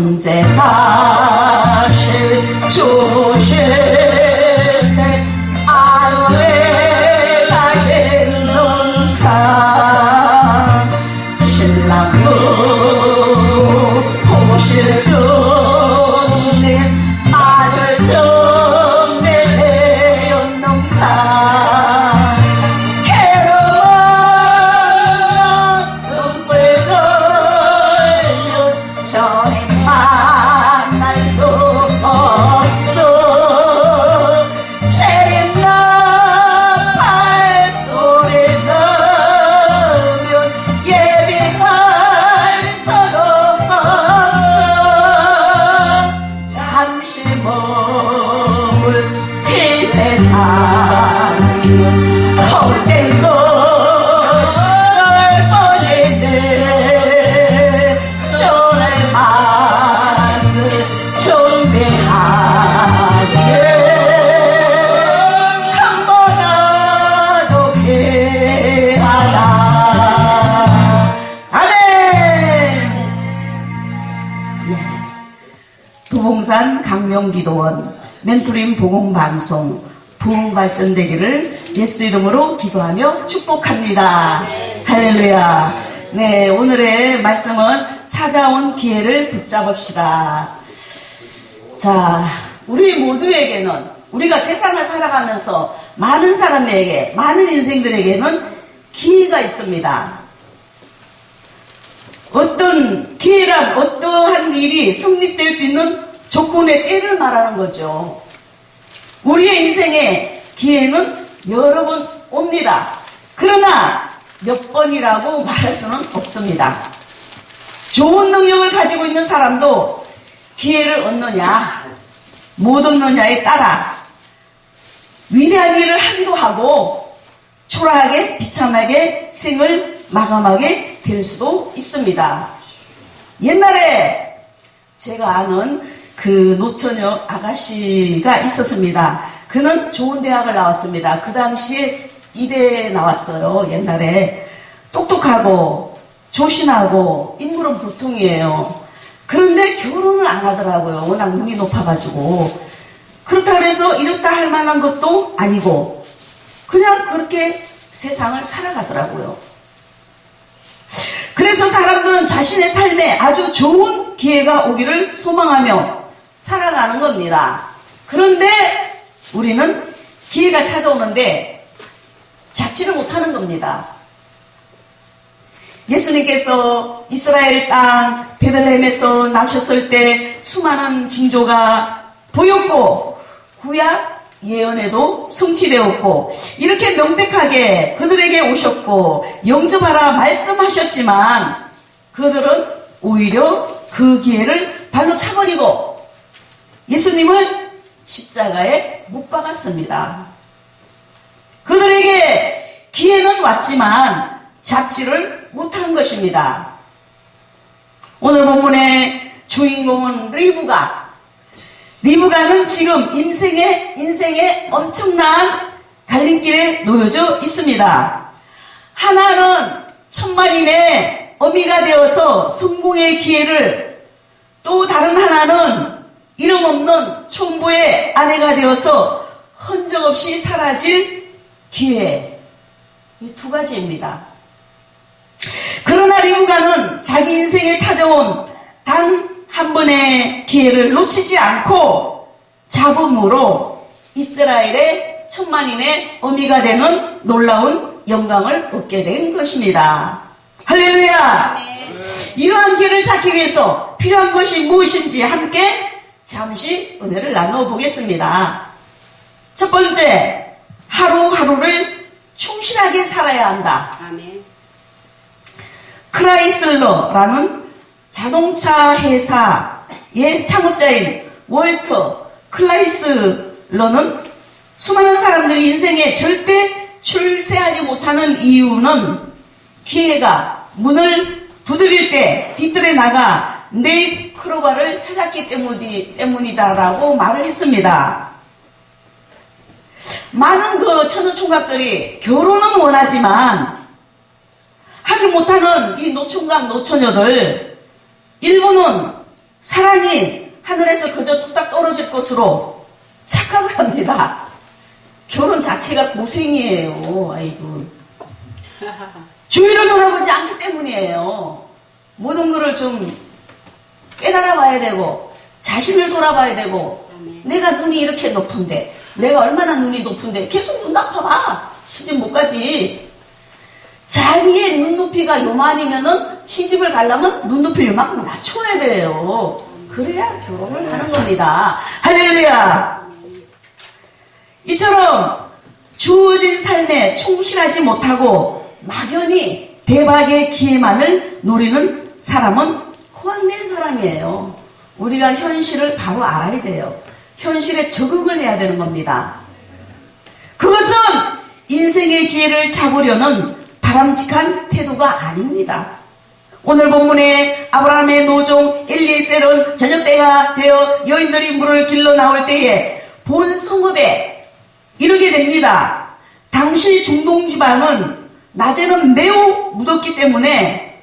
언제 다시 주실지 아내가 있는가 신랑도 오실 주님 아들 좀 내렸는가 괴로운 눈물 걸려 저리 만날 수 없어 헛된 것을 버리네 전할 맛을 준비하게 한번더 높게 하라. 아멘. 도봉산 강명기도원 멘토링 보건방송 부흥발전되기를 예수 이름으로 기도하며 축복합니다. 할렐루야. 네, 오늘의 말씀은 찾아온 기회를 붙잡읍시다. 자, 우리 모두에게는 우리가 세상을 살아가면서 많은 사람에게, 많은 인생들에게는 기회가 있습니다. 어떤 기회란 어떠한 일이 성립될 수 있는 조건의 때를 말하는 거죠. 우리의 인생에 기회는 여러 번 옵니다. 그러나 몇 번이라고 말할 수는 없습니다. 좋은 능력을 가지고 있는 사람도 기회를 얻느냐 못 얻느냐에 따라 위대한 일을 하기도 하고 초라하게 비참하게 생을 마감하게 될 수도 있습니다. 옛날에 제가 아는 그 노처녀 아가씨가 있었습니다. 그는 좋은 대학을 나왔습니다. 그 당시에 이대에 나왔어요. 옛날에 똑똑하고 조신하고 인물은 보통이에요. 그런데 결혼을 안 하더라고요. 워낙 눈이 높아가지고. 그렇다고 해서 이렇다 할 만한 것도 아니고 그냥 그렇게 세상을 살아가더라고요. 그래서 사람들은 자신의 삶에 아주 좋은 기회가 오기를 소망하며 살아가는 겁니다. 그런데 우리는 기회가 찾아오는데 잡지를 못하는 겁니다. 예수님께서 이스라엘 땅 베들레헴에서 나셨을 때 수많은 징조가 보였고 구약 예언에도 성취되었고 이렇게 명백하게 그들에게 오셨고 영접하라 말씀하셨지만 그들은 오히려 그 기회를 발로 차버리고 예수님을 십자가에 못 박았습니다. 그들에게 기회는 왔지만 잡지를 못한 것입니다. 오늘 본문의 주인공은 리브가는 지금 인생에 엄청난 갈림길에 놓여져 있습니다. 하나는 천만인의 어미가 되어서 성공의 기회를, 또 다른 하나는 이름 없는 촌부의 아내가 되어서 흔적 없이 사라질 기회. 이 두 가지입니다. 그러나 리브가는 자기 인생에 찾아온 단 한 번의 기회를 놓치지 않고 잡음으로 이스라엘의 천만인의 어미가 되는 놀라운 영광을 얻게 된 것입니다. 할렐루야! 이러한 기회를 찾기 위해서 필요한 것이 무엇인지 함께 잠시 은혜를 나누어 보겠습니다. 첫 번째, 하루하루를 충실하게 살아야 한다. 아멘. 크라이슬러라는 자동차 회사의 창업자인 월터 클라이슬러는 수많은 사람들이 인생에 절대 출세하지 못하는 이유는 기회가 문을 두드릴 때 뒤뜰에 나가 네 크로바를 찾았기 때문이다라고 말을 했습니다. 많은 그 처녀총각들이 결혼은 원하지만 하지 못하는 이 노총각 노처녀들, 일부는 사랑이 하늘에서 그저 뚝딱 떨어질 것으로 착각을 합니다. 결혼 자체가 고생이에요. 아이고. 주위를 돌아보지 않기 때문이에요. 모든 것을 좀 깨달아 봐야 되고 자신을 돌아봐야 되고 내가 눈이 이렇게 높은데 내가 얼마나 눈이 높은데 계속 눈 높아봐. 시집 못 가지. 자기의 눈높이가 요만이면은 시집을 가려면 눈높이를 요만큼 낮춰야 돼요. 그래야 결혼을 하는 겁니다. 할렐루야. 이처럼 주어진 삶에 충실하지 못하고 막연히 대박의 기회만을 노리는 사람은 호황된 사람이에요. 우리가 현실을 바로 알아야 돼요. 현실에 적응을 해야 되는 겁니다. 그것은 인생의 기회를 잡으려는 바람직한 태도가 아닙니다. 오늘 본문에 아브라함의 노종 엘리에셀은 저녁 때가 되어 여인들이 물을 길러 나올 때에 본 성읍에 이르게 됩니다. 당시 중동 지방은 낮에는 매우 무덥기 때문에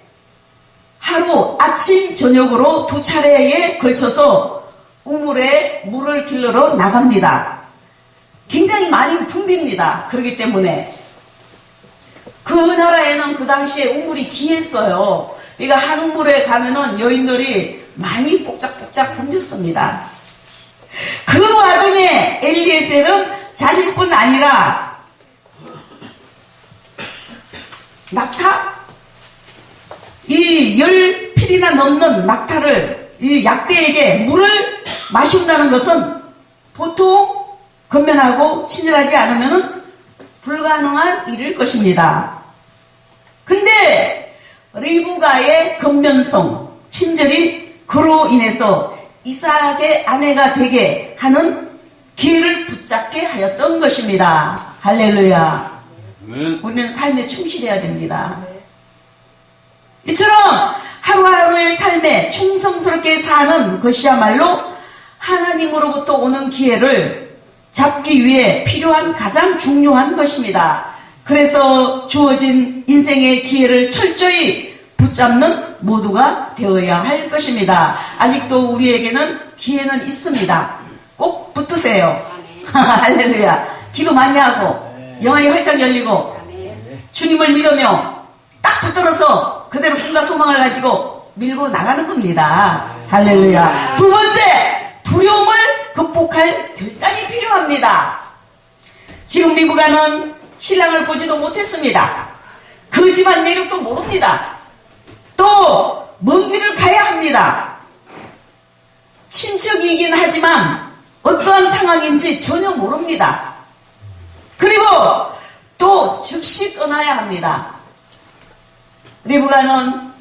하루 아침 저녁으로 두 차례에 걸쳐서 우물에 물을 길러러 나갑니다. 굉장히 많이 붐빕니다. 그렇기 때문에 그 나라에는 그 당시에 우물이 귀했어요. 그러니까 한 우물에 가면은 여인들이 많이 복작복작 붐볐습니다. 그 와중에 엘리에셀은 자신뿐 아니라 낙타? 이 10필이나 넘는 낙타를 이 약대에게 물을 마신다는 것은 보통 건면하고 친절하지 않으면 불가능한 일일 것입니다. 근데 리브가의 건면성, 친절이 그로 인해서 이삭의 아내가 되게 하는 기회를 붙잡게 하였던 것입니다. 할렐루야. 우리는 삶에 충실해야 됩니다. 이처럼 하루하루의 삶에 충성스럽게 사는 것이야말로 하나님으로부터 오는 기회를 잡기 위해 필요한 가장 중요한 것입니다. 그래서 주어진 인생의 기회를 철저히 붙잡는 모두가 되어야 할 것입니다. 아직도 우리에게는 기회는 있습니다. 꼭 붙으세요. 할렐루야. 기도 많이 하고 영안이 활짝 열리고 주님을 믿으며 딱 붙들어서 그대로 꿈과 소망을 가지고 밀고 나가는 겁니다. 할렐루야. 두 번째, 두려움을 극복할 결단이 필요합니다. 지금 리브가는 신랑을 보지도 못했습니다. 그 집안 내력도 모릅니다. 또 먼 길을 가야 합니다. 친척이긴 하지만 어떠한 상황인지 전혀 모릅니다. 그리고 또 즉시 떠나야 합니다. 리브가는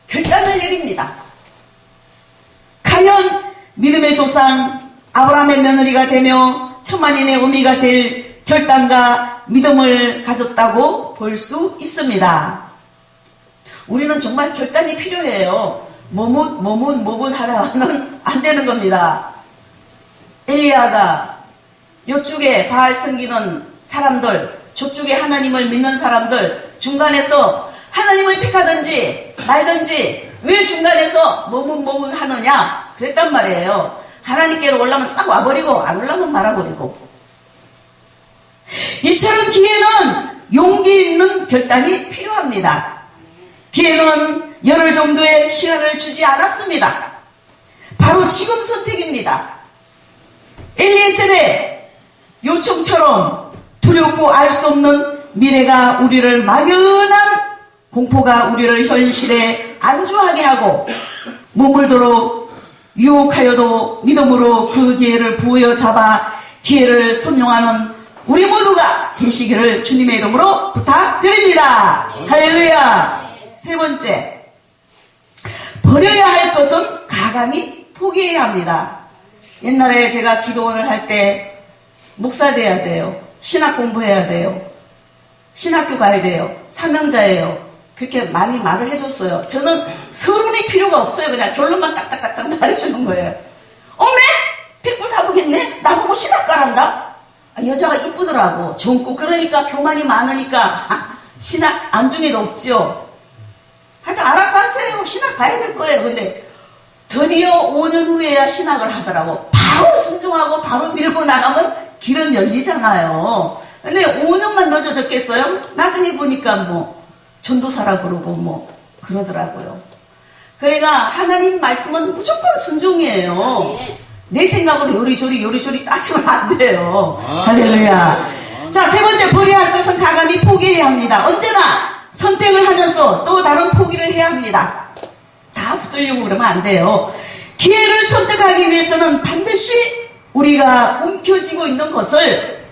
결단을 내립니다. 과연 믿음의 조상 아브라함의 며느리가 되며 천만인의 어미가 될 결단과 믿음을 가졌다고 볼 수 있습니다. 우리는 정말 결단이 필요해요. 뭐문 하라는 안 되는 겁니다. 엘리야가 요쪽에 바알 섬기는 사람들, 저쪽에 하나님을 믿는 사람들 중간에서 하나님을 택하든지 말든지 왜 중간에서 뭐문 하느냐 그랬단 말이에요. 하나님께로 올라면 싹 와버리고 안 올라면 말아버리고. 이처럼 기회는 용기 있는 결단이 필요합니다. 기회는 열흘 정도의 시간을 주지 않았습니다. 바로 지금 선택입니다. 엘리에셀의 요청처럼 두렵고 알 수 없는 미래가 우리를 막연한 공포가 우리를 현실에 안주하게 하고 머물도록 유혹하여도 믿음으로 그 기회를 부여잡아 기회를 선용하는 우리 모두가 되시기를 주님의 이름으로 부탁드립니다. 할렐루야. 세 번째, 버려야 할 것은 가감히 포기해야 합니다. 옛날에 제가 기도원을 할 때 목사 돼야 돼요. 신학 공부해야 돼요. 신학교 가야 돼요. 사명자예요. 그렇게 많이 말을 해줬어요. 저는 서론이 필요가 없어요. 그냥 결론만 딱딱딱딱 말해주는 거예요. 어메? 백불 사보겠네? 나보고 신학 가란다? 여자가 이쁘더라고. 젊고 그러니까 교만이 많으니까 신학 안중에도 없죠. 하여튼 알아서 하세요. 신학 가야 될 거예요. 근데 드디어 5년 후에야 신학을 하더라고. 바로 순종하고 바로 밀고 나가면 길은 열리잖아요. 근데 5년만 늦어졌겠어요? 나중에 보니까 뭐 전도사라 그러고 뭐 그러더라고요. 그러니까 하나님 말씀은 무조건 순종이에요. 내 생각으로 요리조리 따지면 안 돼요. 할렐루야. 자, 세 번째, 버려야 할 것은 가감히 포기해야 합니다. 언제나 선택을 하면서 또 다른 포기를 해야 합니다. 다 붙들려고 그러면 안 돼요. 기회를 선택하기 위해서는 반드시 우리가 움켜쥐고 있는 것을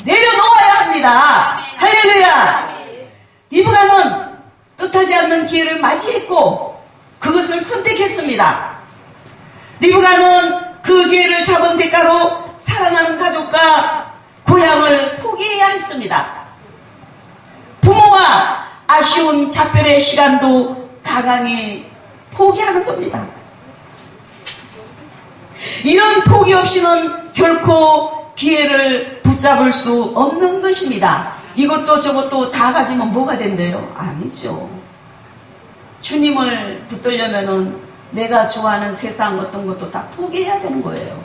내려놓아야 합니다. 할렐루야. 리브가는 뜻하지 않는 기회를 맞이했고 그것을 선택했습니다. 리브가는 그 기회를 잡은 대가로 사랑하는 가족과 고향을 포기해야 했습니다. 부모와 아쉬운 작별의 시간도 가강히 포기하는 겁니다. 이런 포기 없이는 결코 기회를 붙잡을 수 없는 것입니다. 이것도 저것도 다 가지면 뭐가 된대요? 아니죠. 주님을 붙들려면은 내가 좋아하는 세상 어떤 것도 다 포기해야 되는 거예요.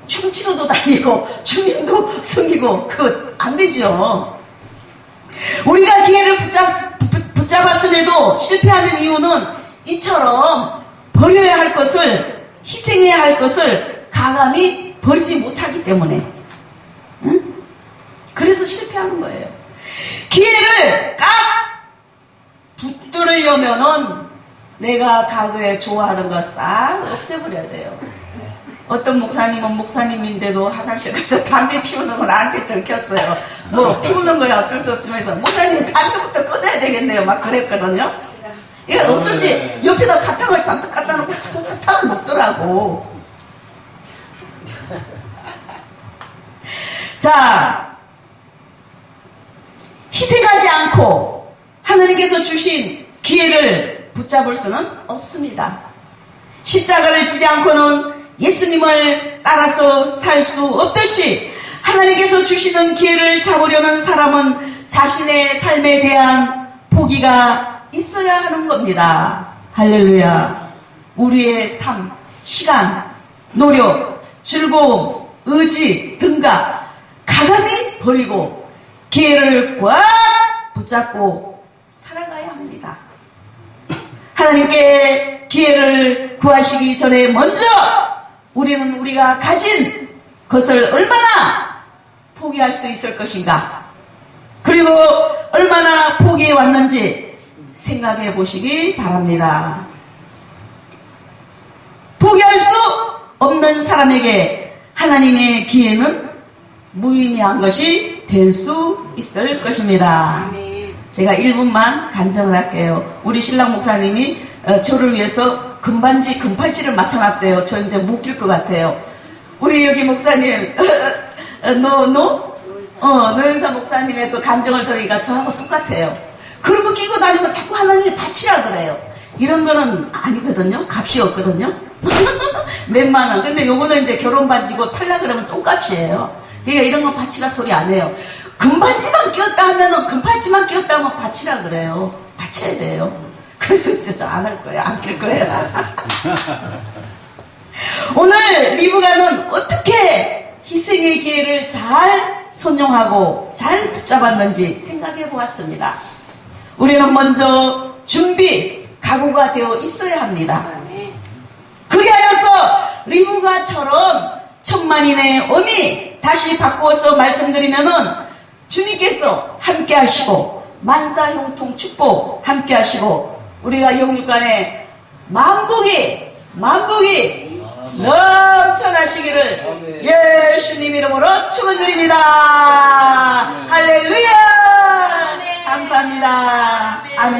춤추러도 다니고 주님도 섬기고 그거 안 되죠. 우리가 기회를 붙잡았음에도 실패하는 이유는 이처럼 버려야 할 것을, 희생해야 할 것을 가감히 버리지 못하기 때문에, 응? 그래서 실패하는 거예요. 기회를 깍 붙들으려면은 내가 과거에 좋아하던 거 싹 없애버려야 돼요. 어떤 목사님은 목사님인데도 화장실 가서 담배 피우는 거 나한테 들켰어요. 뭐 피우는 거야 어쩔 수 없지만 해서 목사님 담배부터 끊어야 되겠네요. 막 그랬거든요. 이게 어쩐지 옆에다 사탕을 잔뜩 갖다 놓고 자꾸 사탕을 먹더라고. 자, 희생하지 않고 하나님께서 주신 기회를 붙잡을 수는 없습니다. 십자가를 지지 않고는 예수님을 따라서 살 수 없듯이 하나님께서 주시는 기회를 잡으려는 사람은 자신의 삶에 대한 포기가 있어야 하는 겁니다. 할렐루야. 우리의 삶, 시간, 노력, 즐거움, 의지 등과 가감히 버리고 기회를 꽉 붙잡고 살아가야 합니다. 하나님께 기회를 구하시기 전에 먼저 우리는 우리가 가진 것을 얼마나 포기할 수 있을 것인가, 그리고 얼마나 포기해 왔는지 생각해 보시기 바랍니다. 포기할 수 없는 사람에게 하나님의 기회는 무의미한 것이 될 수 있을 것입니다. 제가 1분만 간증을 할게요. 우리 신랑 목사님이 저를 위해서 금반지, 금팔찌를 맞춰놨대요. 저 이제 못 낄 것 같아요. 우리 여기 목사님, 노영사 목사님의 그 간증을 들으니까 저하고 똑같아요. 그리고 끼고 다니고 자꾸 하나님이 바치라 그래요. 이런 거는 아니거든요. 값이 없거든요. 몇만 원. 근데 요거는 이제 결혼 반지고 팔라 그러면 똥값이에요. 그러니까 이런 거 바치라 소리 안 해요. 금반지만 끼웠다 하면은, 금팔찌만 끼웠다 하면 바치라 그래요. 바쳐야 돼요. 그래서 진짜 안 할 거예요. 안 낄 거예요. 오늘 리브가는 어떻게 희생의 기회를 잘 선용하고 잘 붙잡았는지 생각해 보았습니다. 우리는 먼저 준비, 각오가 되어 있어야 합니다. 그리하여서 리브가처럼 천만인의 의미 다시 바꾸어서 말씀드리면은 주님께서 함께 하시고 만사형통 축복 함께 하시고 우리가 영육간에 만복이 넘쳐나시기를 예수님 이름으로 축원드립니다. 할렐루야. 감사합니다. 아멘.